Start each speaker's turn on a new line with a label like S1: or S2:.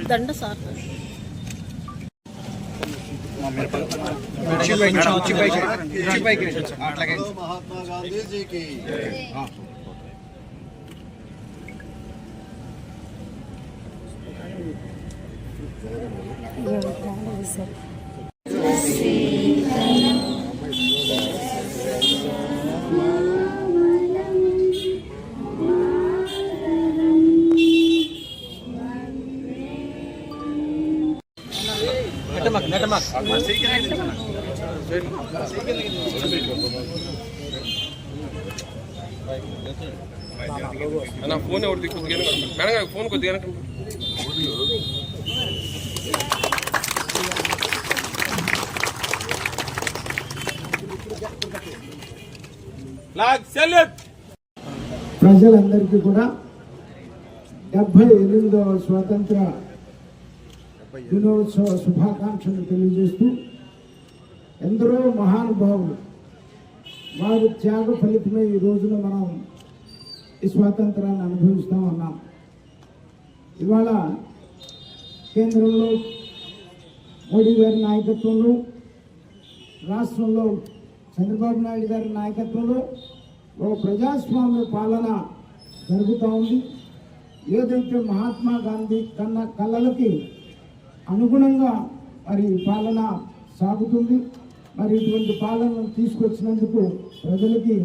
S1: దండ సార్
S2: महात्मा गांधी जी की
S3: నా ఫోన్ ఎవరు కొద్దిగా మేడం ఫోన్ కొద్దిగా
S4: ప్రజలందరికీ కూడా 78వ స్వాతంత్ర దినోత్సవ శుభాకాంక్షలు తెలియజేస్తూ ఎందరో మహానుభావులు వారి త్యాగ ఫలితమే ఈ రోజున మనం ఈ స్వాతంత్రాన్ని అనుభవిస్తూ ఉన్నాం. ఇవాళ కేంద్రంలో మోడీ గారి నాయకత్వంలో, రాష్ట్రంలో చంద్రబాబు నాయుడు గారి నాయకత్వంలో ఒక ప్రజాస్వామ్య పాలన జరుగుతూ ఉంది. ఏదైతే మహాత్మా గాంధీ కన్న కళలకి అనుగుణంగా మరి పాలన సాగుతుంది. మరి ఇటువంటి పాలనను తీసుకొచ్చినందుకు ప్రజలకి